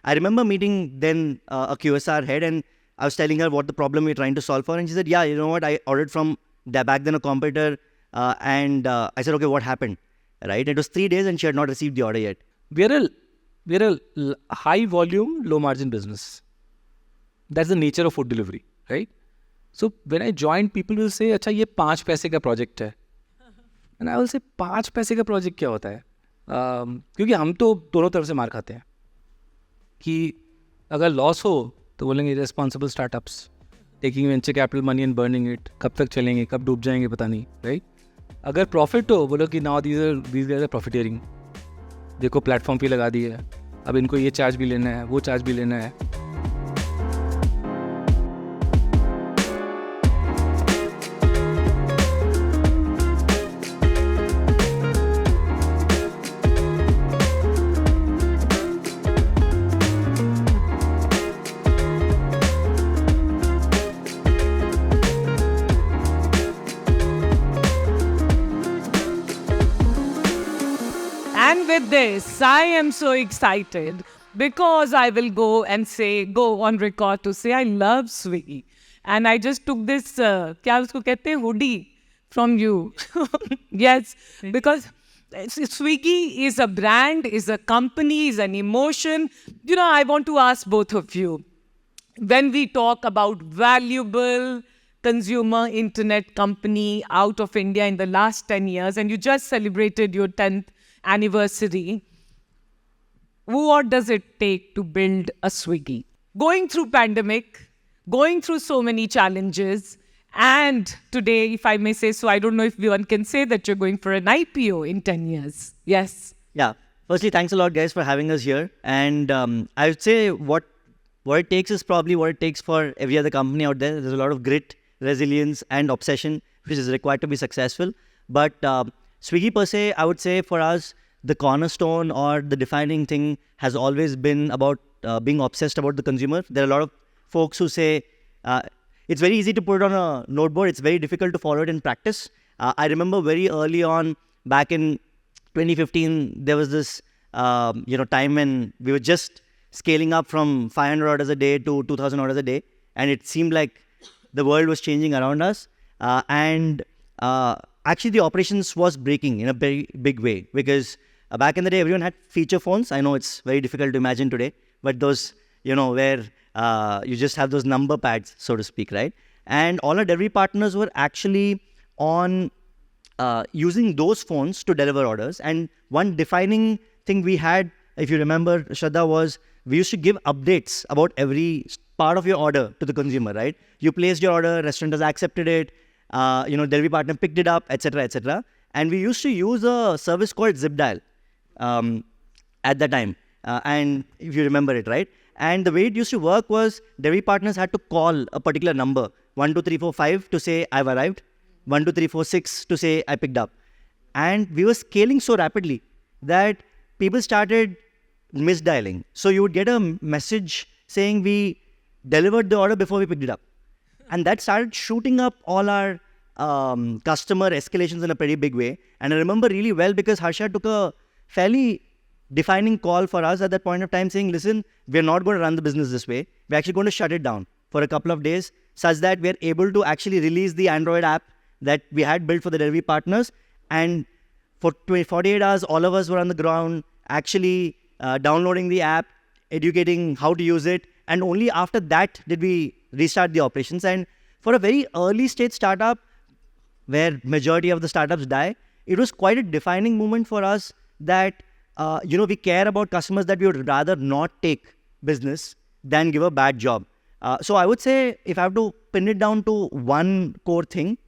I remember meeting then a QSR head, and I was telling her what the problem we're trying to solve for. And she said, yeah, you know what? I ordered from back then a competitor. And I said, okay, what happened? Right? It was 3 days and she had not received the order yet. We're a high volume, low margin business. That's the nature of food delivery, right? So when I joined, people will say, अच्छा ये 5 पैसे का project है. And I will say 5 पैसे का project क्या होता है? क्योंकि हम तो दोनों तरफ से मार खाते हैं कि अगर लॉस हो तो बोलेंगे responsible startups, taking venture capital money and burning it. कब तक चलेंगे, कब डूब जाएंगे पता नहीं, right? अगर प्रॉफिट हो बोलो कि now these guys are profiteering. देखो प्लेटफॉर्म फी लगा दी है, अब इनको ये चार्ज भी लेना है, वो चार्ज भी लेना है. And with this, I am so excited because I will go on record to say I love Swiggy. And I just took this, क्या उसको कहते हैं, hoodie from you. Yes, because Swiggy is a brand, is a company, is an emotion. You know, I want to ask both of you, when we talk about valuable consumer internet company out of India in the last 10 years, and you just celebrated your 10th anniversary, what does it take to build a Swiggy? Going through pandemic, going through so many challenges, and today, if I may say so, I don't know if one can say that you're going for an IPO in 10 years. Yes. Yeah. Firstly, thanks a lot, guys, for having us here. And I would say what it takes is probably what it takes for every other company out there. There's a lot of grit, resilience, and obsession which is required to be successful. But Swiggy per se, I would say for us, the cornerstone or the defining thing has always been about being obsessed about the consumer. There are a lot of folks who say, it's very easy to put it on a noteboard. It's very difficult to follow it in practice. I remember very early on, back in 2015, there was this time when we were just scaling up from 500 orders a day to 2,000 orders a day. And it seemed like the world was changing around us. Actually, the operations was breaking in a very big way because back in the day, everyone had feature phones. I know it's very difficult to imagine today, but those, where you just have those number pads, so to speak, right? And all our delivery partners were actually on using those phones to deliver orders. And one defining thing we had, if you remember, Shraddha, was we used to give updates about every part of your order to the consumer, right? You placed your order, restaurant has accepted it, delivery partner picked it up, etc., etc. And we used to use a service called Zip Dial at that time. And if you remember it, right? And the way it used to work was delivery partners had to call a particular number, 1, 2, 3, 4, 5 to say I've arrived, 1, 2, 3, 4, 6 to say I picked up. And we were scaling so rapidly that people started misdialing. So you would get a message saying we delivered the order before we picked it up. And that started shooting up all our customer escalations in a pretty big way. And I remember really well because Harsha took a fairly defining call for us at that point of time saying, listen, we're not going to run the business this way. We're actually going to shut it down for a couple of days such that we're able to actually release the Android app that we had built for the delivery partners. And for 48 hours, all of us were on the ground actually downloading the app, educating how to use it. And only after that did we restart the operations. And for a very early stage startup, where majority of the startups die, it was quite a defining moment for us that, we care about customers that we would rather not take business than give a bad job. So I would say if I have to pin it down to one core thing,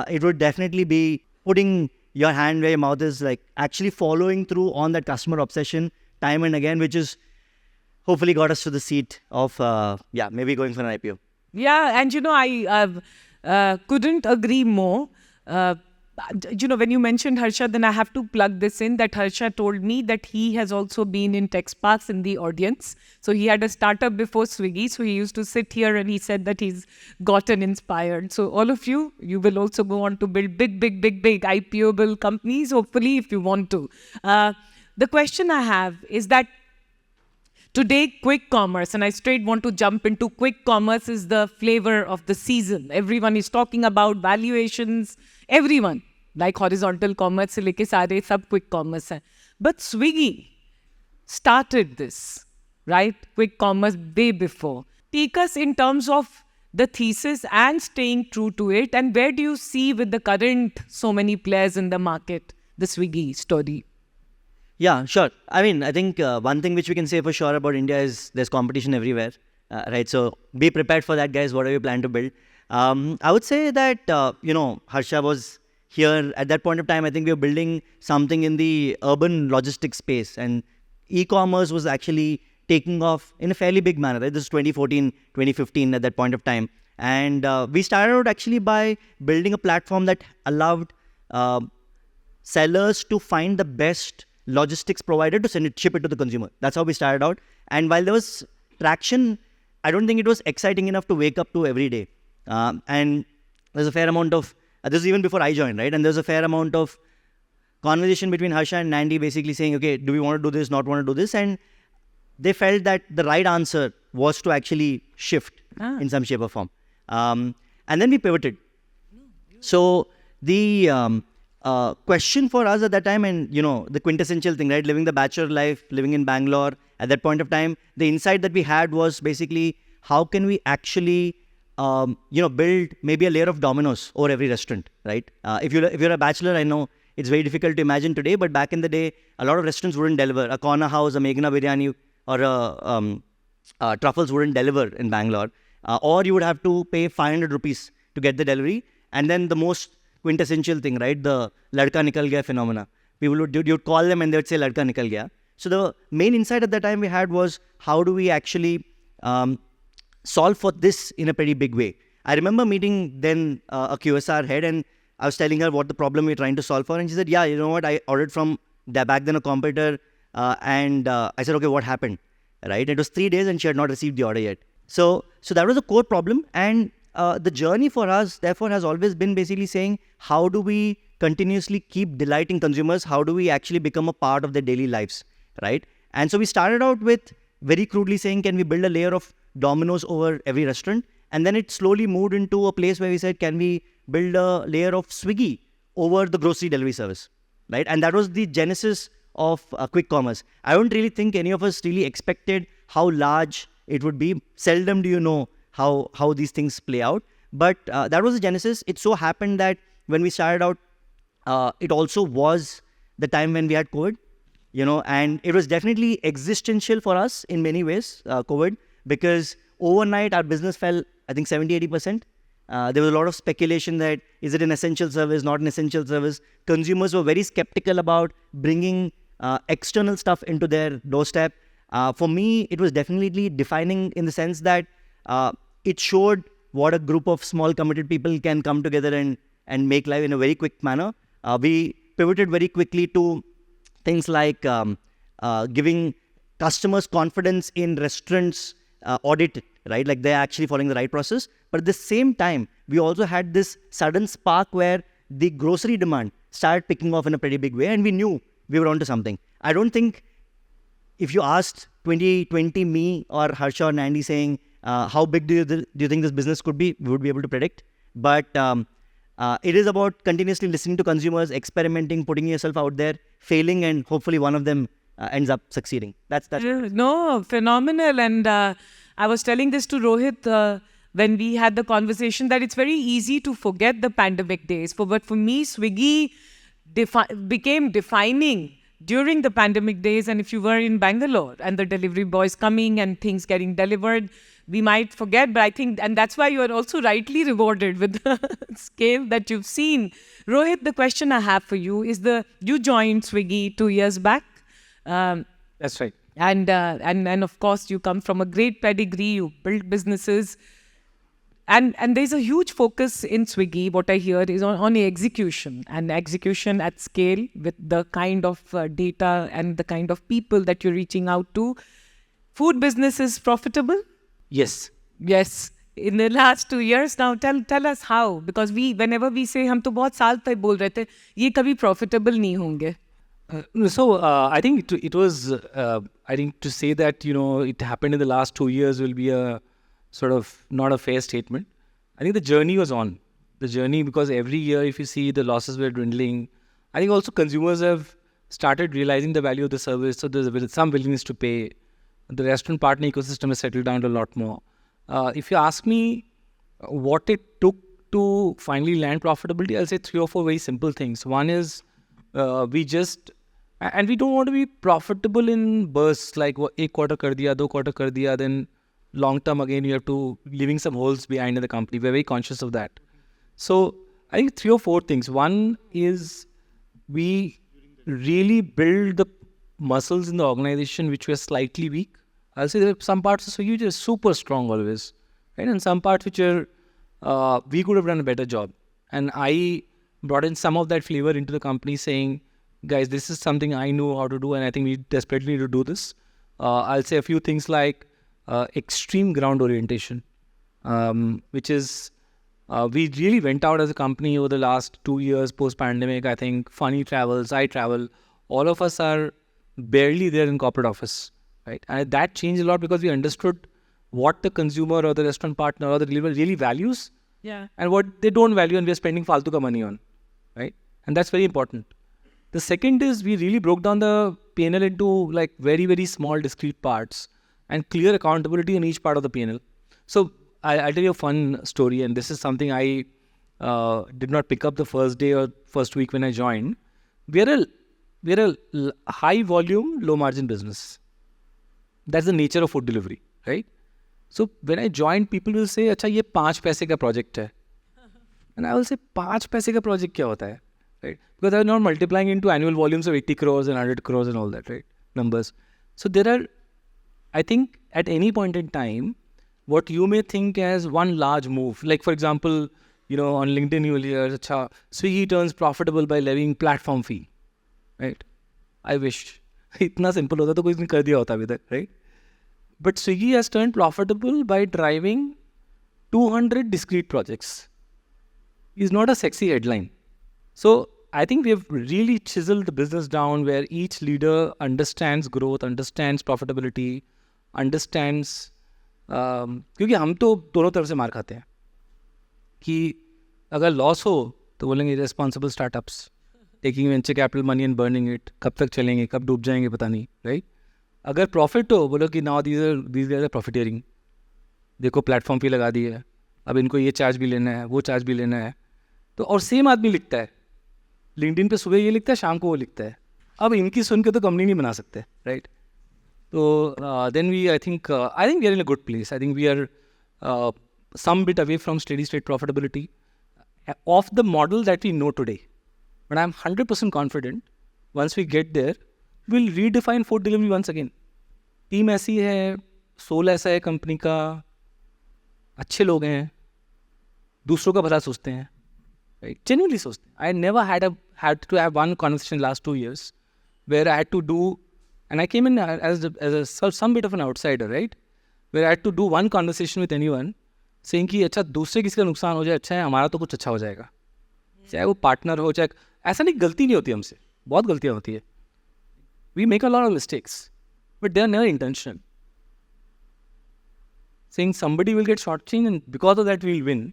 it would definitely be putting your hand where your mouth is, like actually following through on that customer obsession time and again, which is hopefully got us to the seat of, maybe going for an IPO. Yeah, and I couldn't agree more. When you mentioned Harsha, then I have to plug this in that Harsha told me that he has also been in Tech Sparks in the audience. So he had a startup before Swiggy. So he used to sit here and he said that he's gotten inspired. So all of you will also go on to build big IPO-able companies, hopefully, if you want to. The question I have is that Today, quick commerce, and I straight want to jump into quick commerce is the flavor of the season. Everyone is talking about valuations. Everyone, like horizontal commerce se leke sare sab quick commerce hai. But Swiggy started this, right? Quick commerce way before. Take us in terms of the thesis and staying true to it. And where do you see with the current so many players in the market, the Swiggy story? Yeah, sure. I mean, I think one thing which we can say for sure about India is there's competition everywhere, right? So be prepared for that, guys, whatever you plan to build. I would say that, Harsha was here at that point of time. I think we were building something in the urban logistics space, and e-commerce was actually taking off in a fairly big manner, right? This is 2014, 2015 at that point of time. And we started out actually by building a platform that allowed sellers to find the best logistics provider to ship it to the consumer. That's how we started out. And while there was traction, I don't think it was exciting enough to wake up to every day. And there's a fair amount of, this is even before I joined, right? And there's a fair amount of conversation between Harsha and Nandi basically saying, okay, do we want to do this, not want to do this? And they felt that the right answer was to actually shift in some shape or form. And then we pivoted. So the question for us at that time, and the quintessential thing, right? Living the bachelor life, living in Bangalore at that point of time, the insight that we had was basically how can we actually build maybe a layer of dominoes over every restaurant, right? If you're a bachelor, I know it's very difficult to imagine today, but back in the day, a lot of restaurants wouldn't deliver. A corner house, a Meghna biryani, or truffles wouldn't deliver in Bangalore, or you would have to pay 500 rupees to get the delivery. And then the most quintessential thing, right? The ladka nikal gaya phenomena. You'd call them and they would say ladka nikal gaya. So the main insight at that time we had was how do we actually solve for this in a pretty big way. I remember meeting then a QSR head, and I was telling her what the problem we're trying to solve for, and she said, yeah, you know what, I ordered from back then a competitor, and I said, okay, what happened, right? It was 3 days and she had not received the order yet. So that was a core problem, and the journey for us, therefore, has always been basically saying, how do we continuously keep delighting consumers? How do we actually become a part of their daily lives, right? And so we started out with very crudely saying, can we build a layer of dominoes over every restaurant? And then it slowly moved into a place where we said, can we build a layer of Swiggy over the grocery delivery service, right? And that was the genesis of quick commerce. I don't really think any of us really expected how large it would be. Seldom do you know how these things play out. But that was the genesis. It so happened that when we started out, it also was the time when we had COVID, and it was definitely existential for us in many ways, COVID, because overnight our business fell, I think 70-80%. There was a lot of speculation that is it an essential service, not an essential service. Consumers were very skeptical about bringing external stuff into their doorstep. For me, it was definitely defining in the sense that it showed what a group of small committed people can come together and make life in a very quick manner. We pivoted very quickly to things like giving customers confidence in restaurants audit, right? Like they're actually following the right process. But at the same time, we also had this sudden spark where the grocery demand started picking off in a pretty big way, and we knew we were onto something. I don't think if you asked 2020 me or Harsha or Nandi saying, how big do you think this business could be, we would be able to predict. But it is about continuously listening to consumers, experimenting, putting yourself out there, failing, and hopefully one of them ends up succeeding. That's No, phenomenal. And I was telling this to Rohit when we had the conversation that it's very easy to forget the pandemic days. But for me, Swiggy became defining during the pandemic days. And if you were in Bangalore and the delivery boys coming and things getting delivered, we might forget. But I think, and that's why you are also rightly rewarded with the scale that you've seen. Rohit, the question I have for you is you joined Swiggy 2 years back. That's right. And of course, you come from a great pedigree. You built businesses. And there's a huge focus in Swiggy, what I hear, is on execution, and execution at scale with the kind of data and the kind of people that you're reaching out to. Food business is profitable? Yes. Yes. In the last 2 years now, tell us how. Because whenever we say, हम तो बहुत साल तक बोल रहे थे, ये कभी profitable नहीं होंगे. I think it was, I think to say that, it happened in the last 2 years will be a sort of not a fair statement. I think the journey was on. The journey, because every year, if you see the losses were dwindling, I think also consumers have started realizing the value of the service. So there's some willingness to pay. The restaurant partner ecosystem has settled down a lot more. If you ask me what it took to finally land profitability, I'll say 3 or 4 very simple things. One is and we don't want to be profitable in bursts, like एक quarter कर दिया, 2 quarter कर दिया, then long term again you have to leaving some holes behind in the company. We're very conscious of that. So I think 3 or 4 things. One is we really build the muscles in the organization which were slightly weak. I'll say there are some parts of Swiggy which are super strong always, right? And some parts which are we could have done a better job. And I brought in some of that flavor into the company, saying, guys, this is something I know how to do, and I think we desperately need to do this. I'll say a few things like extreme ground orientation, which is we really went out as a company over the last 2 years post-pandemic. I think Funny travels, I travel, all of us are barely there in corporate office, right? And that changed a lot because we understood what the consumer or the restaurant partner or the deliverer really values, and what they don't value, and we're spending faltu ka money on, right? And that's very important. The second is we really broke down the P&L into like very, very small discrete parts and clear accountability in each part of the P&L. So I'll tell you a fun story, and this is something I did not pick up the first day or first week when I joined. We're a high volume, low margin business. That's the nature of food delivery, right? So when I joined, people will say, अच्छा ये 5 पैसे का project है. And I will say, 5 पैसे का project क्या होता है? Right? Because I'm not multiplying into annual volumes of 80 crores and 100 crores and all that, right? Numbers. So there are, I think at any point in time, what you may think as one large move, like for example, on LinkedIn you will hear, अच्छा, Swiggy turns profitable by levying platform fee, right? I wish. इतना simple होता तो कोई नहीं कर दिया होता अभी तक, right? But Swiggy has turned profitable by driving 200 discrete projects. It's not a sexy headline. So I think we have really chiseled the business down where each leader understands growth, understands profitability, understands क्योंकि हम तो दोनों तरफ से मार खाते हैं कि अगर लॉस हो तो बोलेंगे responsible startups taking venture capital money and burning it, कब तक चलेंगे, कब डूब जाएंगे पता नहीं, राइट? अगर प्रॉफिट हो बोलो कि नाउ दीज आर प्रॉफिटेरिंग, देखो प्लेटफॉर्म पे लगा दी है, अब इनको ये चार्ज भी लेना है, वो चार्ज भी लेना है. तो और सेम आदमी लिखता है लिंक्डइन पे, सुबह ये लिखता है, शाम को वो लिखता है. अब इनकी सुन के तो कंपनी नहीं बना सकते, right? So then I think we are in a good place. I think we are some bit away from steady state profitability of the model that we know today. But I'm 100% confident once we get there, we'll redefine food delivery once again. Team ऐसी है, soul ऐसा है company का, अच्छे लोग हैं, दूसरों का भला सोचते हैं, right? Genuinely सोचते हैं. I never had to have one conversation last 2 years where I had to do. And I came in as some bit of an outsider, right? Where I had to do one conversation with anyone saying कि अच्छा दूसरे किसी का नुकसान हो जाए अच्छा है, हमारा तो कुछ अच्छा हो जाएगा. चाहे वो पार्टनर हो, चाहे ऐसा नहीं, गलती नहीं होती हमसे, बहुत गलतियाँ होती है. We make a lot of mistakes, but they are never intentional. Saying somebody will get shortchanged and because of that we'll win,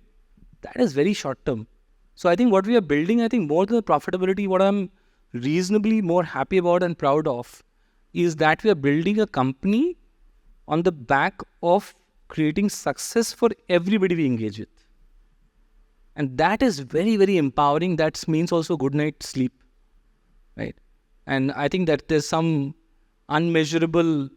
that is very short term. So I think what we are building, I think more than the profitability, what I'm reasonably more happy about and proud of is that we are building a company on the back of creating success for everybody we engage with. And that is very, very empowering. That means also good night sleep, right? And I think that there's some unmeasurable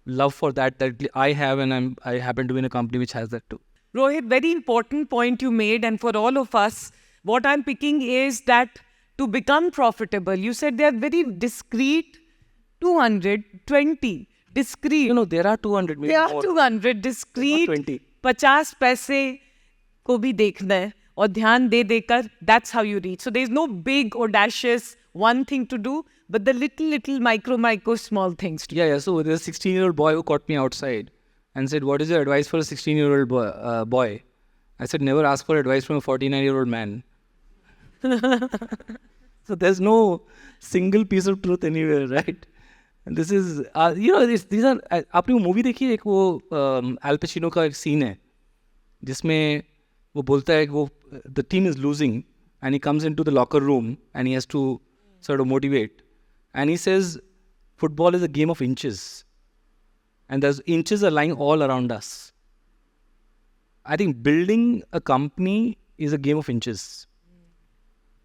love for that I have, and I happen to be in a company which has that too. Rohit, very important point you made, and for all of us, what I'm picking is that to become profitable, you said they are very discrete. 220 discrete. There are 200. There are 200 discrete. 20. 50 पैसे को भी देखना है और ध्यान दे देकर. That's how you reach. So there's no big audacious one thing to do, but the little micro small things to do. Yeah. So there's a 16-year-old boy who caught me outside and said, "What is your advice for a 16-year-old boy?" I said, "Never ask for advice from a 49-year-old man." So there's no single piece of truth anywhere, right? And this is, these are, आपने वो movie देखी है एक वो L Pacino का एक scene है जिसमें वो बोलता है कि वो the team is losing and he comes into the locker room and he has to sort of motivate, and he says football is a game of inches and those inches are lying all around us. I think building a company is a game of inches.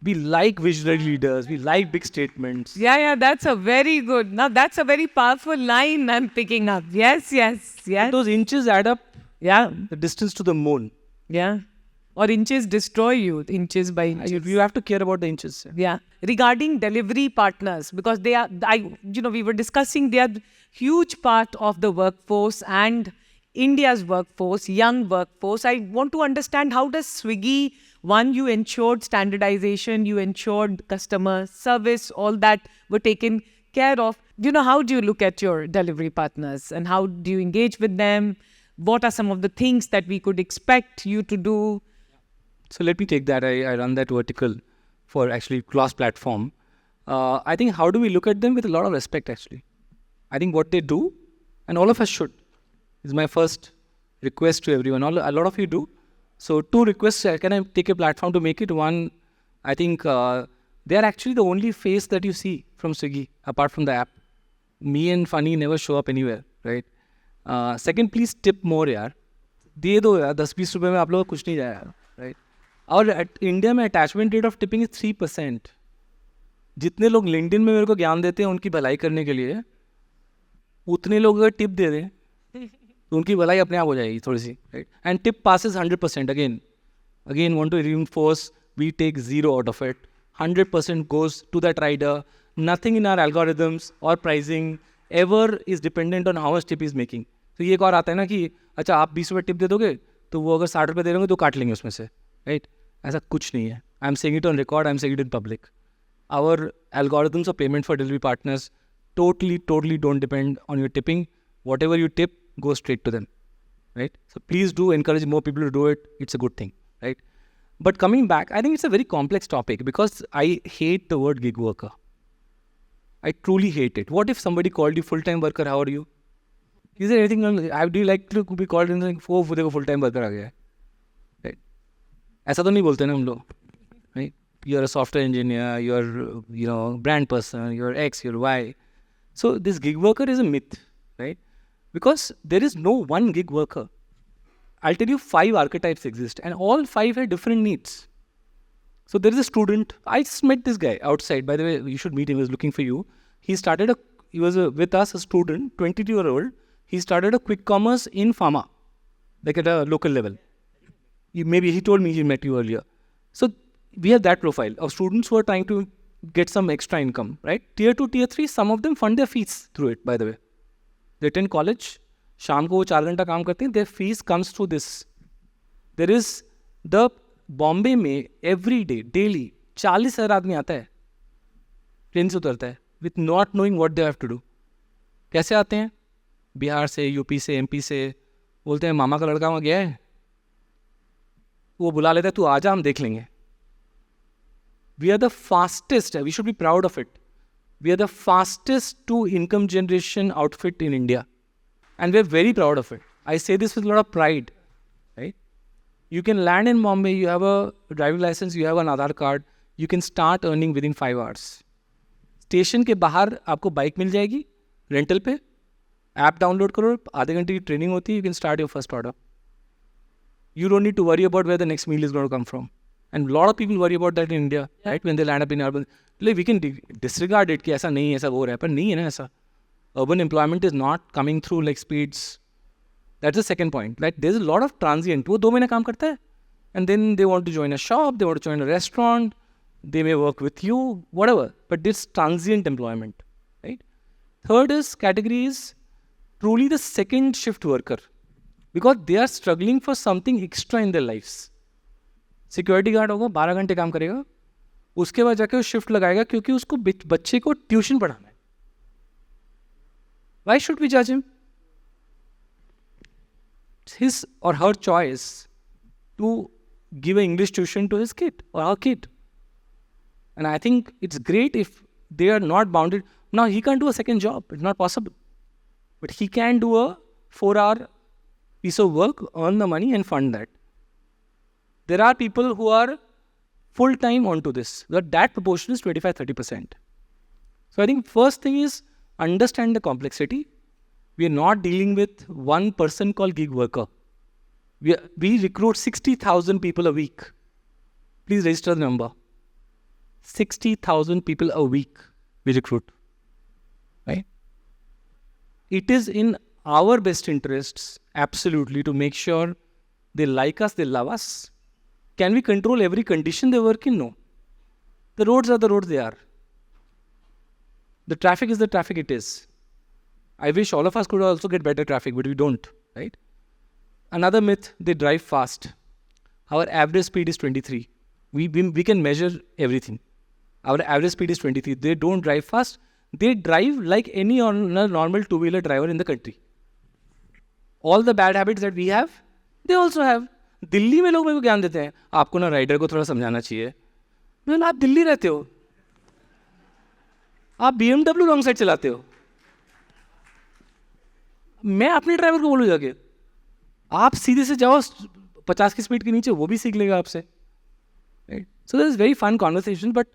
We like visionary leaders, we like big statements. Yeah, that's a very good. Now that's a very powerful line I'm picking up. Yes. But those inches add up. Yeah. The distance to the moon. Yeah. Or inches destroy you, inches by inches. You have to care about the inches. Yeah. Regarding delivery partners, because they are, we were discussing they are huge part of the workforce and India's workforce, young workforce. I want to understand, how does Swiggy, one, you ensured standardization, you ensured customer service, all that were taken care of. How do you look at your delivery partners and how do you engage with them? What are some of the things that we could expect you to do? So let me take that. I run that vertical for actually cross-platform. I think how do we look at them with a lot of respect actually. I think what they do, and all of us should, is my first request to everyone. A lot of you do. So 2 requests, can I take a platform to make it? One, I think they are actually the only face that you see from Swiggy, apart from the app. Me and Funny never show up anywhere, right? Second, please tip more यार. दे दो यार, 10-20 रुपये में आप लोगों को कुछ नहीं जाएगा, right? और इंडिया में attachment rate of tipping is 3%. जितने लोग लिंक्डइन में मेरे को ज्ञान देते हैं उनकी भलाई करने के लिए, उतने लोग अगर टिप दे दें तो उनकी भलाई अपने आप हो जाएगी थोड़ी सी, right? And tip passes 100%. Again want to reinforce, we take 0 out of it. 100% goes to that rider. Nothing in our algorithms or pricing ever is dependent on how much tip is making. तो ये एक और आता है ना कि अच्छा आप 20 रुपये टिप दे दोगे तो वो अगर 60 रुपये दे दोगे तो काट लेंगे उसमें से, राइट? ऐसा कुछ नहीं है. I am saying it on record, I am saying it in public. Our algorithms of payment for delivery partners totally don't depend on your tipping. Whatever you tip goes straight to them, right? So please do encourage more people to do it. It's a good thing, right? But coming back, I think it's a very complex topic because I hate the word gig worker. I truly hate it. What if somebody called you full-time worker? How are you? Is there anything wrong? Do you like to be called in like, oh, देखो full-time worker आ गया है, right? ऐसा तो नहीं बोलते ना हम लोग, right? You're a software engineer, you're brand person, you're X, you're Y. So this gig worker is a myth, right? Because there is no one gig worker. I'll tell you 5 archetypes exist and all 5 have different needs. So there is a student. I just met this guy outside. By the way, you should meet him. He was looking for you. He was with us, a student, 22-year-old. He started a quick commerce in pharma, like at a local level. Maybe he told me he met you earlier. So we have that profile of students who are trying to get some extra income, right? Tier 2, Tier 3, some of them fund their fees through it, by the way. They attend college. शाम को वो 4 घंटा काम करते हैं. Their fees comes through this. There is the Bombay में every day, daily 40,000 आदमी आता है, ट्रेन से उतरता है, with not knowing what they have to do. कैसे आते हैं? बिहार से, यूपी से, एमपी से. बोलते हैं मामा का लड़का वहाँ गया है, वो बुला लेता है, तू आजा, हम देख लेंगे. We are the fastest, we should be proud of it. We are the fastest to income generation outfit in India. And we're very proud of it. I say this with a lot of pride, right? You can land in Bombay, you have a driving license, you have an Aadhaar card, you can start earning within 5 hours. Station के बाहर आपको bike मिल जाएगी rental पे, app download करो, आधे घंटे की training होती है, you can start your first order. You don't need to worry about where the next meal is going to come from. And a lot of people worry about that in India, right? When they land up in urban. Like we can disregard it कि ऐसा नहीं है, ऐसा हो रहा है, पर नहीं है ना ऐसा. Urban employment is not coming through like speeds. That's the second point. Like there's a lot of transient. वो 2 महीने काम करता है, and then they want to join a shop, they want to join a restaurant, they may work with you, whatever. But this transient employment, right? Third is category is truly the second shift worker, because they are struggling for something extra in their lives. Security guard होगा, 12 घंटे काम करेगा, उसके बाद जाके वो shift लगाएगा क्योंकि उसको बच्चे को ट्यूशन पढ़ाना है. Why should we judge him? It's his or her choice to give an English tuition to his kid or her kid. And I think it's great if they are not bounded. Now, he can't do a second job. It's not possible. But he can do a 4-hour piece of work, earn the money and fund that. There are people who are full-time onto this. That proportion is 25-30%. So I think first thing is understand the complexity. We are not dealing with one person called gig worker. We recruit 60,000 people a week. Please register the number. 60,000 people a week we recruit. Right? It is in our best interests, absolutely, to make sure they like us, they love us. Can we control every condition they work in? No. The roads are the roads they are. The traffic is the traffic it is. I wish all of us could also get better traffic, but we don't, right? Another myth, they drive fast. Our average speed is 23. We can measure everything. Our average speed is 23. They don't drive fast. They drive like any normal two-wheeler driver in the country. All the bad habits that we have, they also have. Delhi में लोग मेरे को ज्ञान देते हैं, आपको ना rider को थोड़ा समझाना चाहिए. मैं आप दिल्ली रहते हो, आप BMW रॉन्ग साइड चलाते हो, मैं अपने ड्राइवर को बोलूँ जाके आप सीधे से जाओ 50 की स्पीड के नीचे, वो भी सीख लेगा आपसे. Right? So this is very fun conversation, but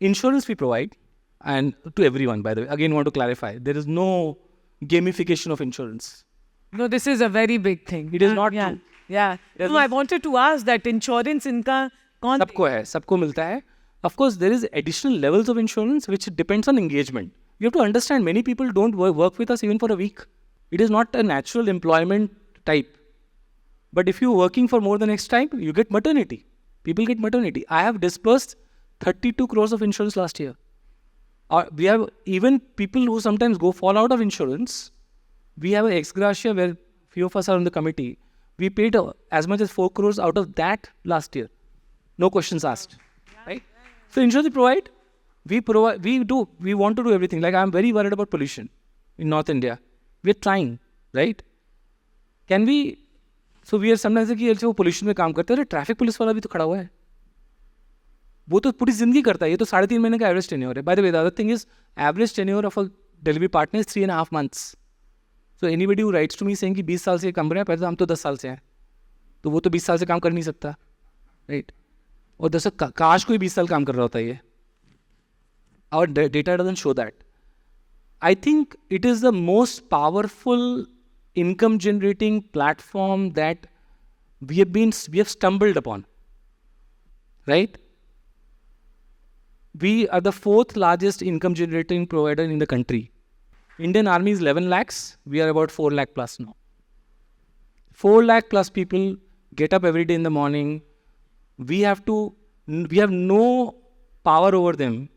insurance we provide, and to everyone, by the way. Again, want to clarify, there is no gamification of insurance. No, this is a very big thing. It is not yeah. true. Yeah. No, I wanted to ask that insurance इनका कौन? सबको है, सबको मिलता है. Of course, there is additional levels of insurance which depends on engagement. You have to understand, many people don't work with us even for a week. It is not a natural employment type. But if you're working for more than X time, you get maternity. People get maternity. I have disbursed 32 crores of insurance last year. We have even people who sometimes fall out of insurance. We have an ex gratia where few of us are on the committee. We paid as much as 4 crores out of that last year. No questions asked. Right? So insurance we provide. We want to do everything. Like, I'm very worried about pollution in North India. We're trying, right? Can we? So we are sometimes कि वो pollution में काम करते हैं, traffic police वाला भी तो खड़ा हुआ है. वो तो पूरी जिंदगी करता है. ये तो 3.5 महीने का एवरेज टेन्योर है. By the way, the other thing is average tenure of a delivery partner is 3.5 months. So anybody who writes to me saying कि 20 साल से काम कर रहे हैं, पहले तो हम तो 10 साल से हैं, तो वो तो 20 साल से काम कर नहीं सकता, right? और काश कोई 20 साल काम कर रहा होता है ये. Our data doesn't show that. I think it is the most powerful income generating platform that we have stumbled upon, right? We are the 4th largest income generating provider in the country. Indian Army is 11 lakhs. We are about 4 lakh plus now. 4 lakh plus people get up every day in the morning. We have no power over them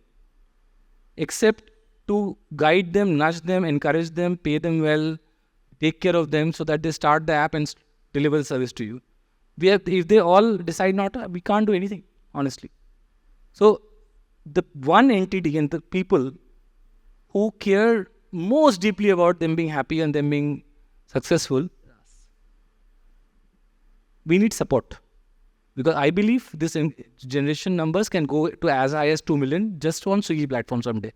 except to guide them, nudge them, encourage them, pay them well, take care of them so that they start the app and deliver the service to you. If they all decide not to, we can't do anything, honestly. So the one entity and the people who care most deeply about them being happy and them being successful, we need support. Because I believe this generation numbers can go to as high as 2 million just on Swiggy platform someday.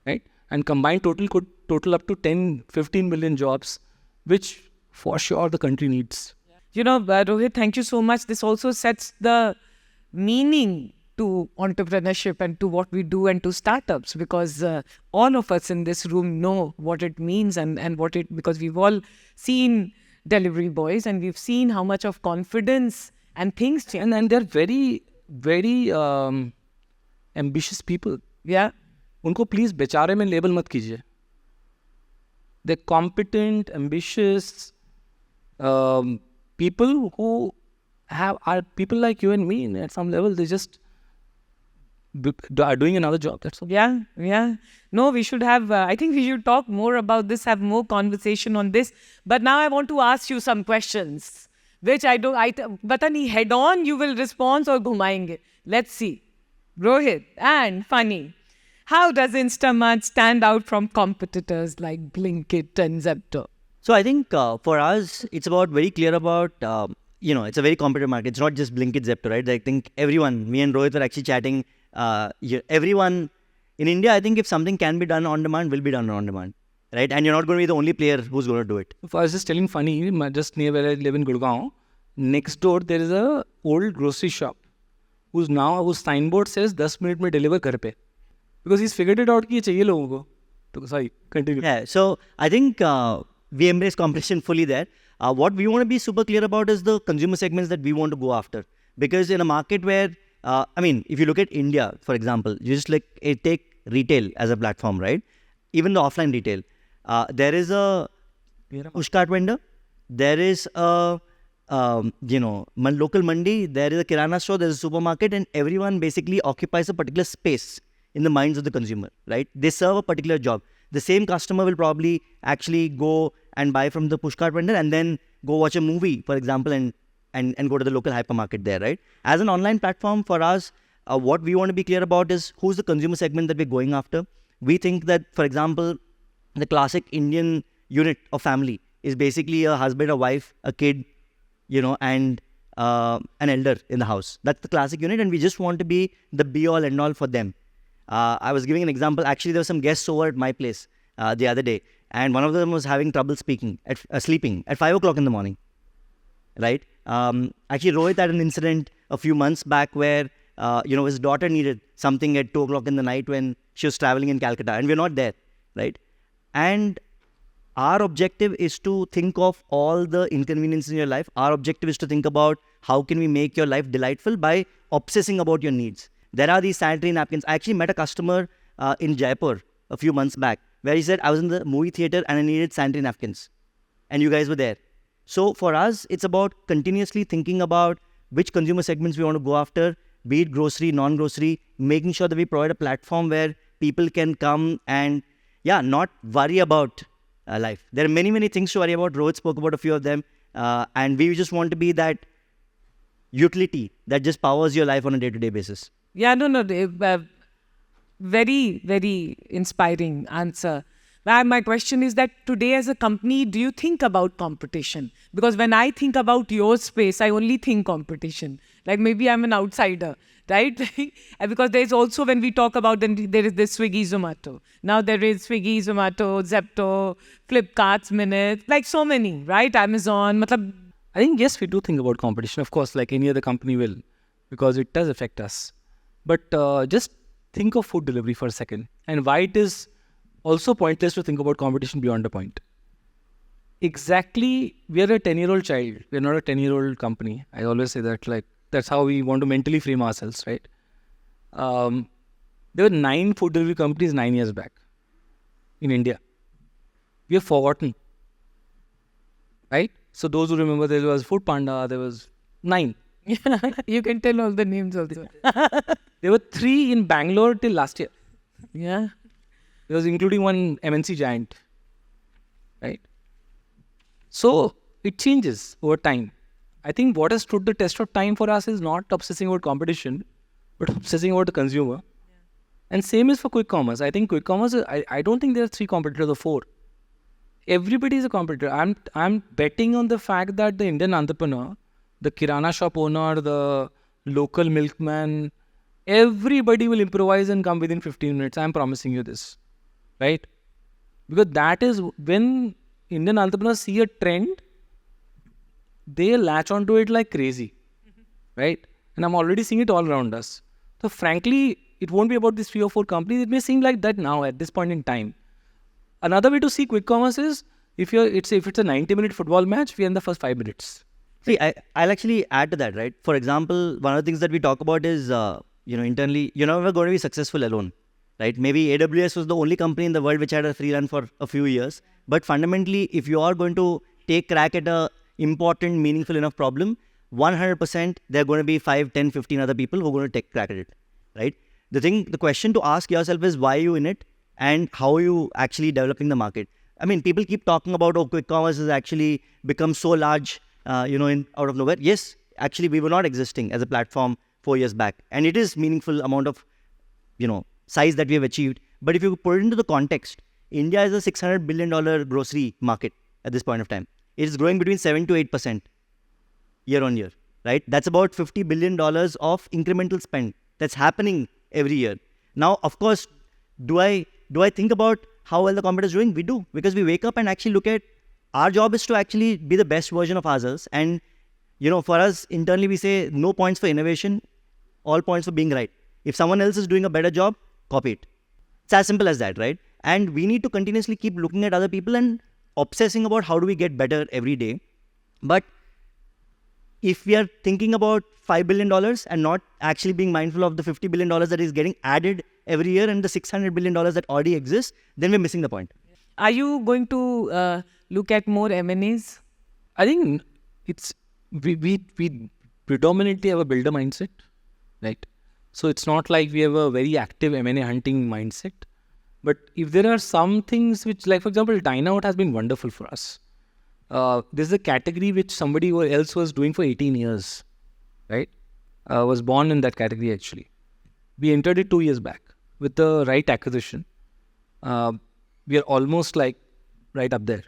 Right? And combined total could total up to 10-15 million jobs, which for sure the country needs. You know, Rohit, thank you so much. This also sets the meaning to entrepreneurship and to what we do and to startups, because all of us in this room know what it means and what it, because we've all seen delivery boys and we've seen how much of confidence and things change. And they're very, very ambitious people. Yeah. उनको please बेचारे में label मत कीजिए. They're competent, ambitious people who are people like you and me, and at some level they just are doing another job. That's all. Yeah, yeah. No, we should have, I think we should talk more about this, have more conversation on this. But now I want to ask you some questions, which pata nahi, head on you will respond or ghumayenge. Let's see. Rohit and Funny. How does Instamart stand out from competitors like Blinkit and Zepto? So I think for us, it's about very clear about, it's a very competitive market. It's not just Blinkit, Zepto, right? I think everyone, me and Rohit were actually chatting everyone in India, I think if something can be done on demand, will be done on demand, right? And you're not going to be the only player who's going to do it. If I was just telling funny, just near where I live in Gurgaon, next door there is a old grocery shop whose signboard says 10 minute mein deliver घर पे, because he's figured it out कि ये चाहिए लोगों को. तो sorry, continue. Yeah, so I think we embrace competition fully there. What we want to be super clear about is the consumer segments that we want to go after. Because in a market where, if you look at India, for example, you just take retail as a platform, right? Even the offline retail. There is a pushcart vendor. There is a, local mandi. There is a kirana store. There is a supermarket. And everyone basically occupies a particular space in the minds of the consumer, right? They serve a particular job. The same customer will probably actually go and buy from the pushcart vendor and then go watch a movie, for example, and go to the local hypermarket there, right? As an online platform for us, what we want to be clear about is who's the consumer segment that we're going after. We think that, for example, the classic Indian unit of family is basically a husband, a wife, a kid, and an elder in the house. That's the classic unit, and we just want to be the be-all, end-all for them. I was giving an example. Actually, there were some guests over at my place the other day, and one of them was having trouble sleeping at 5 o'clock in the morning, right? Actually, Rohit had an incident a few months back where, his daughter needed something at 2 o'clock in the night when she was traveling in Calcutta, and we're not there, right? And our objective is to think of all the inconveniences in your life. Our objective is to think about how can we make your life delightful by obsessing about your needs. There are these sanitary napkins. I actually met a customer in Jaipur a few months back where he said, I was in the movie theater and I needed sanitary napkins. And you guys were there. So for us, it's about continuously thinking about which consumer segments we want to go after, be it grocery, non-grocery, making sure that we provide a platform where people can come and, not worry about life. There are many, many things to worry about. Rohit spoke about a few of them. And we just want to be that utility that just powers your life on a day-to-day basis. Yeah, no, very, very inspiring answer. My question is that today as a company, do you think about competition? Because when I think about your space, I only think competition. Like maybe I'm an outsider, right? Because there's also, when we talk about, then there is this Swiggy, Zomato. Now there is Swiggy, Zomato, Zepto, Flipkart's Minute, like so many, right? Amazon. I think, yes, we do think about competition. Of course, like any other company will, because it does affect us. But just think of food delivery for a second and why it is also pointless to think about competition beyond a point. Exactly, we are a 10-year-old child. We are not a 10-year-old company. I always say that, like, that's how we want to mentally frame ourselves, right? There were 9 food delivery companies 9 years back in India. We have forgotten, right? So those who remember, there was Food Panda, there was 9. You can tell all the names also. There were 3 in Bangalore till last year. Yeah. There was including one MNC giant, right? So it changes over time. I think what has stood the test of time for us is not obsessing about competition, but obsessing about the consumer. Yeah. And same is for quick commerce. I think quick commerce, I don't think there are 3 competitors or 4. Everybody is a competitor. I'm betting on the fact that the Indian entrepreneur, the kirana shop owner, the local milkman, everybody will improvise and come within 15 minutes. I'm promising you this, right? Because that is when Indian entrepreneurs see a trend, they latch onto it like crazy, right? And I'm already seeing it all around us. So frankly, it won't be about these 3 or 4 companies. It may seem like that now at this point in time. Another way to see quick commerce is if it's a 90-minute football match, we are in the first 5 minutes. See, I'll actually add to that, right? For example, one of the things that we talk about is, internally, you're never going to be successful alone, right? Maybe AWS was the only company in the world which had a free run for a few years. But fundamentally, if you are going to take crack at a important, meaningful enough problem, 100% there are going to be 5, 10, 15 other people who are going to take crack at it, right? The question to ask yourself is why are you in it and how are you actually developing the market? I mean, people keep talking about, quick commerce has actually become so large, out of nowhere. Yes, actually, we were not existing as a platform 4 years back. And it is meaningful amount of, size that we have achieved. But if you put it into the context, India is a $600 billion grocery market at this point of time. It is growing between 7 to 8% year on year, right? That's about $50 billion of incremental spend that's happening every year. Now, of course, do I think about how well the competitor is doing? We do, because we wake up and actually look at our job is to actually be the best version of ourselves. And for us internally, we say no points for innovation, all points for being right. If someone else is doing a better job, copy it. It's as simple as that, right? And we need to continuously keep looking at other people and obsessing about how do we get better every day. But if we are thinking about $5 billion and not actually being mindful of the $50 billion that is getting added every year and the $600 billion that already exists, then we're missing the point. Are you going to look at more M&As? I think we predominantly have a builder mindset, right? So it's not like we have a very active M&A hunting mindset. But if there are some things which, like for example, dine out has been wonderful for us. This is a category which somebody else was doing for 18 years, right? Was born in that category actually. We entered it 2 years back with the right acquisition. We are almost like right up there,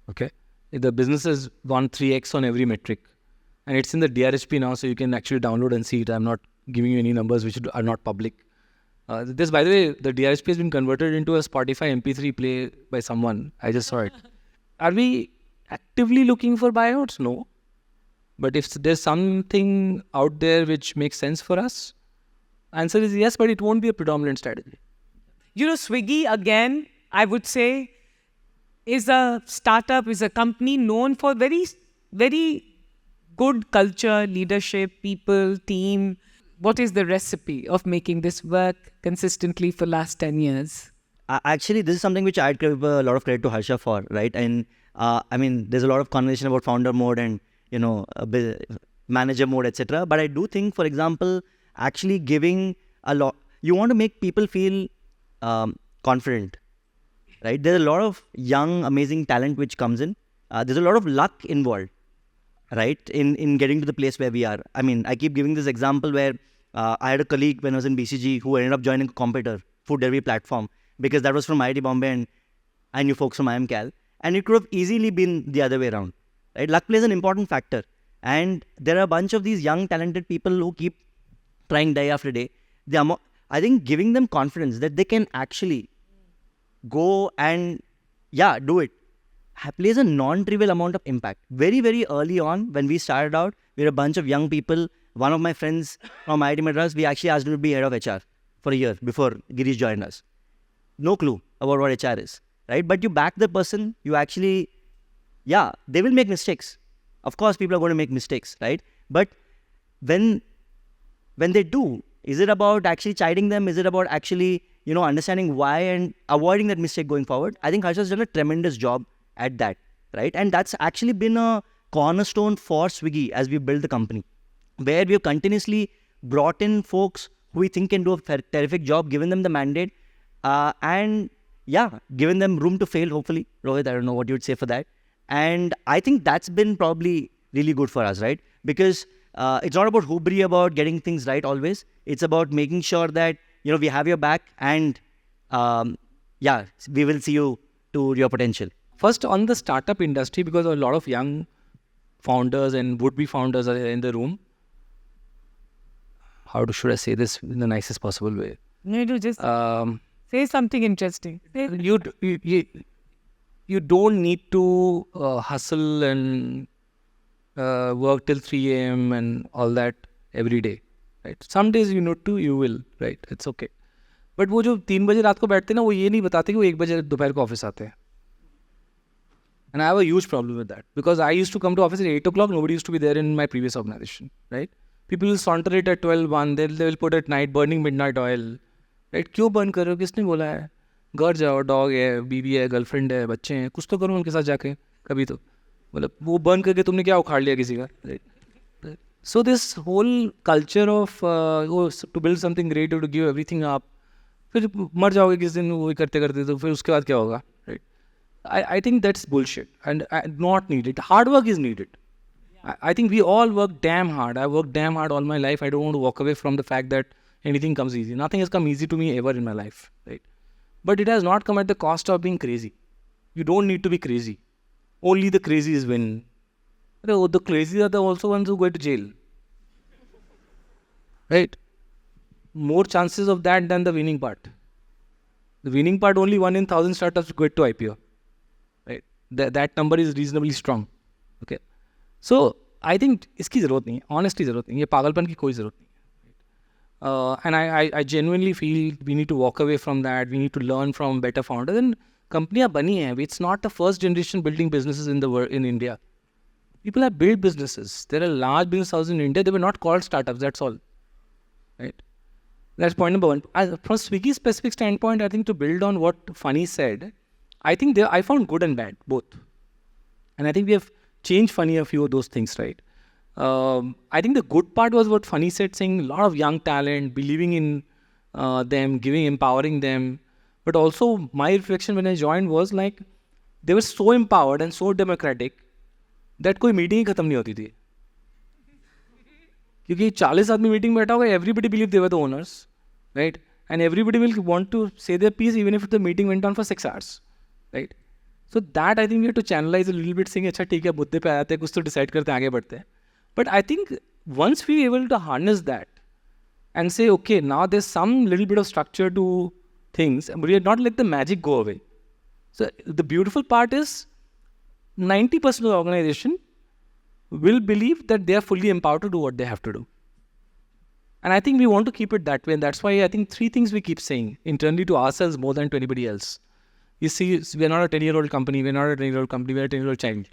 okay? The business has gone 3x on every metric. And it's in the DRHP now, so you can actually download and see it. I'm not giving you any numbers which are not public. This, by the way, the DRHP has been converted into a Spotify MP3 play by someone. I just saw it. Are we actively looking for buyouts? No. But if there's something out there which makes sense for us, answer is yes, but it won't be a predominant strategy. Swiggy, again, I would say, is a startup, is a company known for very, very good culture, leadership, people, team. What is the recipe of making this work consistently for last 10 years? Actually, this is something which I'd give a lot of credit to Harsha for, right? And there's a lot of conversation about founder mode and, manager mode, etc. But I do think, for example, actually giving a lot, you want to make people feel confident, right? There's a lot of young, amazing talent which comes in. There's a lot of luck involved, right? In getting to the place where we are. I keep giving this example where I had a colleague when I was in BCG who ended up joining a competitor, food delivery platform, because that was from IIT Bombay and I knew folks from IMCAL. And it could have easily been the other way around, right? Luck plays an important factor. And there are a bunch of these young, talented people who keep trying day after day. I think giving them confidence that they can actually go and, do it, plays a non-trivial amount of impact. Very, very early on, when we started out, we were a bunch of young people. One of my friends from IIT Madras, we actually asked him to be head of HR for a year before Girish joined us. No clue about what HR is, right? But you back the person, you actually, they will make mistakes. Of course, people are going to make mistakes, right? But when they do, is it about actually chiding them? Is it about actually, understanding why and avoiding that mistake going forward? I think Harsha's done a tremendous job at that, right? And that's actually been a cornerstone for Swiggy as we build the company, where we have continuously brought in folks who we think can do a terrific job, given them the mandate, and given them room to fail, hopefully. Rohit, I don't know what you would say for that. And I think that's been probably really good for us, right? Because it's not about hubri, about getting things right always. It's about making sure that, we have your back and, we will see you to your potential. First, on the startup industry, because a lot of young founders and would-be founders are in the room. Should I say this in the nicest possible way? No, just say something interesting. You don't need to hustle and work till 3 a.m. and all that every day, right? Some days you need to, you will, right? It's okay. But वो जो 3 बजे रात को बैठते हैं ना, वो ये नहीं बताते कि वो 1 बजे दोपहर को ऑफिस आते हैं. And I have a huge problem with that, because I used to come to office at 8 o'clock. Nobody used to be there in my previous organization, right? People will saunter it at 12, 1. They will put at night, burning midnight oil, right? क्यों burn कर रहे हो? किसने बोला है? घर जाओ, dog है, बीवी है, गर्लफ्रेंड है, बच्चे हैं, कुछ तो करो उनके साथ जाके कभी तो. मतलब वो बर्न करके तुमने क्या उखाड़ लिया किसी का? So this whole culture of to build something great, to give everything up, फिर मर जाओगे किस दिन वो करते करते, तो फिर उसके बाद क्या होगा, right? I think that's bullshit and not needed. Hard work is needed. I think we all work damn hard. I worked damn hard all my life. I don't want to walk away from the fact that anything comes easy. Nothing has come easy to me ever in my life, right? But it has not come at the cost of being crazy. You don't need to be crazy. Only the crazies win. The crazies are the also ones who go to jail, right? more chances of that than the winning part. The winning part, only 1 in 1,000 startups get to IPO. Right? That number is reasonably strong. Okay. So I think इसकी ज़रूरत नहीं है, honestly ज़रूरत नहीं है, ये पागलपन की कोई ज़रूरत नहीं है. And I genuinely feel we need to walk away from that. We need to learn from better founders. And companies बनी हैं. It's not the first generation building businesses in the world in India. People have built businesses. There are large business houses in India. They were not called startups. That's all. Right. That's point number one. From Swiggy's specific standpoint, I think to build on what Funny said, I think I found good and bad, both. And I think we have changed Funny a few of those things, right? I think the good part was what Funny said, saying a lot of young talent, believing in them, empowering them. But also my reflection when I joined was like, they were so empowered and so democratic that कोई meeting ही खत्म नहीं होती थी. क्योंकि 40 आदमी meeting में बैठा होगा, everybody believe they were the owners, right? And everybody will want to say their piece even if the meeting went on for 6 hours, right? So that I think we have to channelize a little bit, saying अच्छा ठीक है मुद्दे पे आते हैं, कुछ तो decide करते हैं, आगे बढ़ते हैं. But I think once we are able to harness that and say, okay, now there's some little bit of structure to things, but we are not let the magic go away. So the beautiful part is 90% of the organization will believe that they are fully empowered to do what they have to do. And I think we want to keep it that way. And that's why I think 3 things we keep saying internally to ourselves more than to anybody else. You see, we're not a 10-year-old company. We're not a 10-year-old company. We're a 10-year-old child.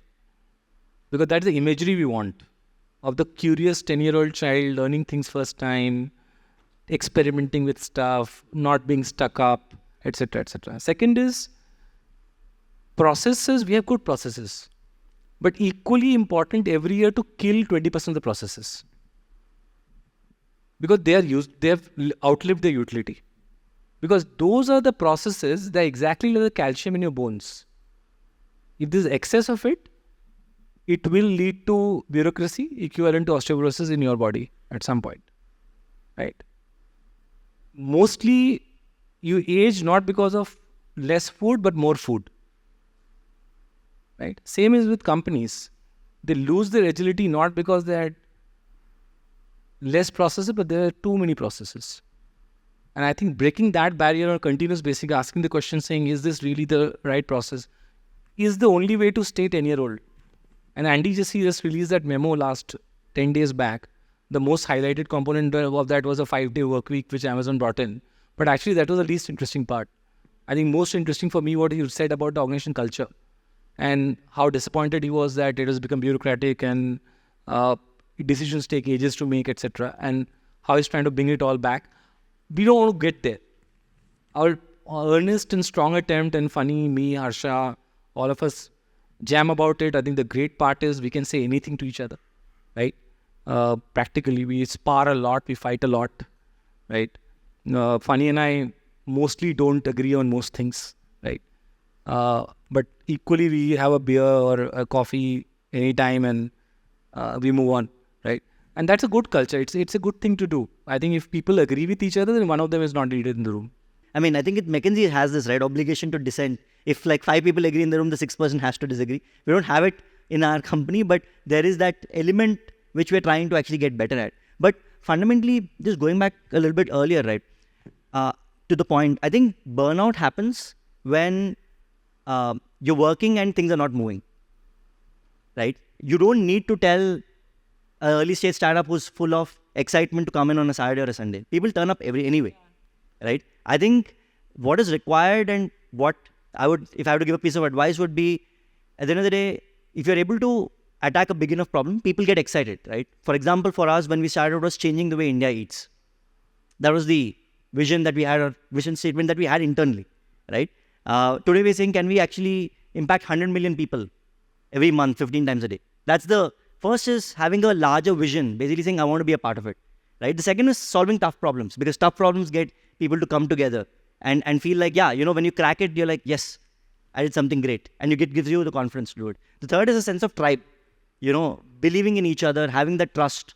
Because that's the imagery we want of the curious 10-year-old child learning things first time, experimenting with stuff, not being stuck up, etc., etc. Second is processes. We have good processes. But equally important every year to kill 20% of the processes. Because they have outlived their utility. Because those are the processes that exactly like the calcium in your bones. If there's excess of it, it will lead to bureaucracy equivalent to osteoporosis in your body at some point. Right? Mostly you age not because of less food but more food. Right? Same is with companies. They lose their agility not because they had less processes, but there are too many processes. And I think breaking that barrier on a continuous basis, asking the question saying, is this really the right process, is the only way to stay 10-year-old. And Andy just released that memo last 10 days back. The most highlighted component of that was a 5-day work week, which Amazon brought in. But actually that was the least interesting part. I think most interesting for me what he said about the organization culture. And how disappointed he was that it has become bureaucratic and decisions take ages to make, etc. And how he's trying to bring it all back. We don't want to get there. Our earnest and strong attempt, and Funny, me, Harsha, all of us jam about it. I think the great part is we can say anything to each other, right? Practically, we spar a lot, we fight a lot, right? Funny and I mostly don't agree on most things, right? But equally we have a beer or a coffee anytime and we move on, right? And that's a good culture. It's a good thing to do. I think if people agree with each other, then one of them is not needed in the room. I mean, I think McKinsey has this obligation to dissent. If like 5 people agree in the room, the 6th person has to disagree. We don't have it in our company, but there is that element which we're trying to actually get better at. But fundamentally, just going back a little bit earlier, right, to the point, I think burnout happens when you're working and things are not moving, right? You don't need to tell an early stage startup who's full of excitement to come in on a Saturday or a Sunday. People turn up anyway, right? I think what is required and what if I had to give a piece of advice would be, at the end of the day, if you're able to attack a big enough problem, people get excited, right? For example, for us, when we started, it was changing the way India eats. That was the vision that we had, or vision statement that we had internally, right? Today we're saying, can we actually impact 100 million people every month, 15 times a day? That's the first, is having a larger vision, basically saying, I want to be a part of it, right? The second is solving tough problems, because tough problems get people to come together and feel like, yeah, when you crack it, you're like, yes, I did something great. And gives you the confidence to do it. The third is a sense of tribe, believing in each other, having that trust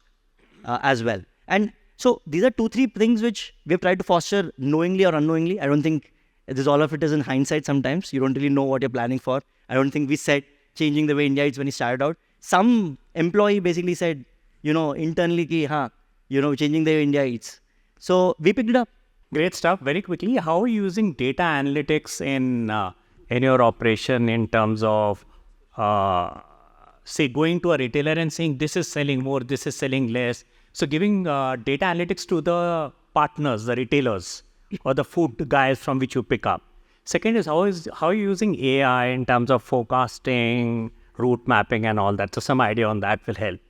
as well. And so these are 2-3 things which we've tried to foster knowingly or unknowingly. I don't think all of it is in hindsight sometimes. You don't really know what you're planning for. I don't think we said changing the way India eats when we started out. Some employee basically said, internally, changing the way India eats. So we picked it up. Great stuff. Very quickly, how are you using data analytics in your operation in terms of, say, going to a retailer and saying this is selling more, this is selling less. So giving data analytics to the partners, the retailers, or the food guys from which you pick up. Second is how are you using AI in terms of forecasting, route mapping, and all that. So some idea on that will help.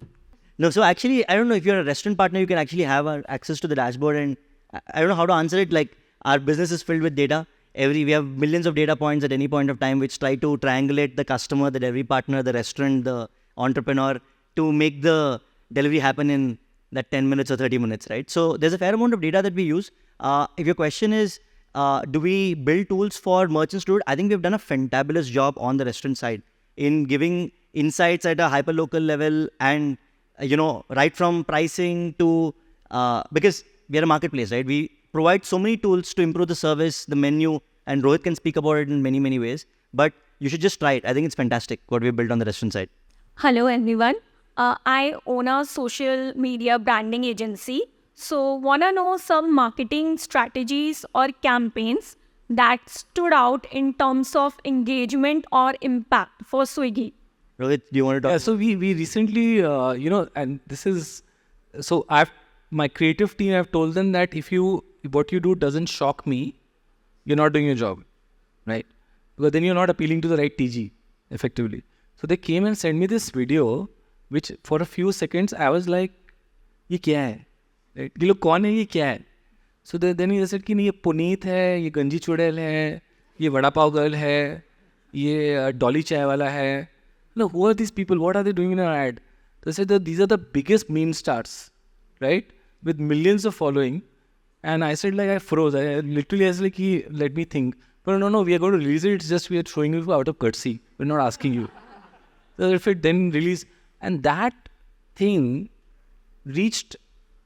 No, so actually, I don't know if you're a restaurant partner, you can actually have access to the dashboard, and I don't know how to answer it. Like, our business is filled with data. We have millions of data points at any point of time, which try to triangulate the customer, the delivery partner, the restaurant, the entrepreneur, to make the delivery happen in that 10 minutes or 30 minutes, right? So there's a fair amount of data that we use. If your question is, do we build tools for merchants to do it? I think we've done a fantabulous job on the restaurant side in giving insights at a hyper-local level, and right from pricing to, because we are a marketplace, right? We provide so many tools to improve the service, the menu, and Rohit can speak about it in many, many ways. But you should just try it. I think it's fantastic what we built on the restaurant side. Hello everyone. I own a social media branding agency. So wanna know some marketing strategies or campaigns that stood out in terms of engagement or impact for Swiggy. Rohit, do you want to talk? Yeah, so we recently, and this is, so my creative team, I've told them that what you do doesn't shock me, you're not doing your job, right? Because then you're not appealing to the right TG, effectively. So they came and sent me this video, which for a few seconds, I was like, ये क्या है? Right? ये लोग कौन है, ये क्या है? So then he said कि नहीं, ये पुनीत है, ये गंजी चुड़ैल है, ये वड़ा पाव गर्ल है, ये डॉली चाय वाला है. No, who are these people? What are they doing in an ad? They said that these are the biggest meme stars, right? With millions of following. And I said, like, I froze. I literally was like, let me think. But no, we are going to release it. It's just we are showing you out of courtesy. We're not asking you. So if it then release, and that thing reached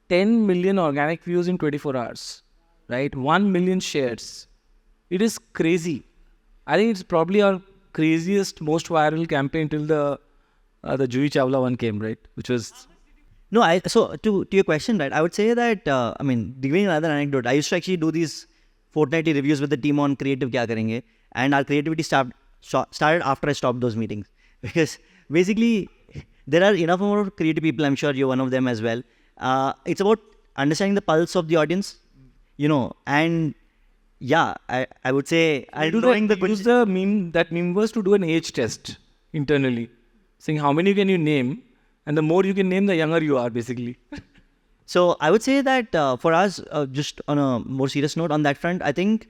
10 million organic views in 24 hours, right? 1 million shares. It is crazy. I think it's probably our craziest, most viral campaign till the Juhi Chawla one came, right? Which was... No, so to your question, right, I would say that, giving another anecdote, I used to actually do these fortnightly reviews with the team on creative kya karenge, and our creativity started after I stopped those meetings. Because basically, there are enough amount of creative people, I'm sure you're one of them as well. It's about understanding the pulse of the audience, and yeah, I would say use the meme, that meme was to do an age test internally, saying how many can you name, and the more you can name, the younger you are, basically. So I would say that for us, just on a more serious note on that front, I think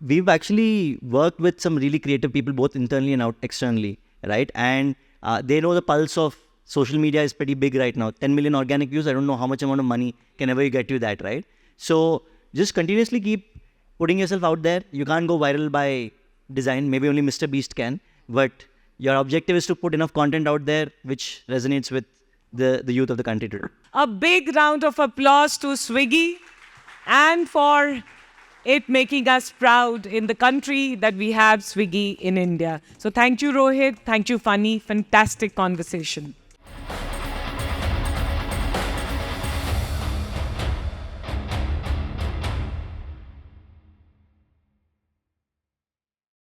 we've actually worked with some really creative people, both internally and externally, right? And they know the pulse of social media is pretty big right now. 10 million organic views, I don't know how much amount of money can ever get you that, right? So just continuously keep putting yourself out there. You can't go viral by design. Maybe only Mr. Beast can. But your objective is to put enough content out there which resonates with the youth of the country today. A big round of applause to Swiggy and for it making us proud in the country that we have Swiggy in India. So thank you, Rohit. Thank you, Funny. Fantastic conversation.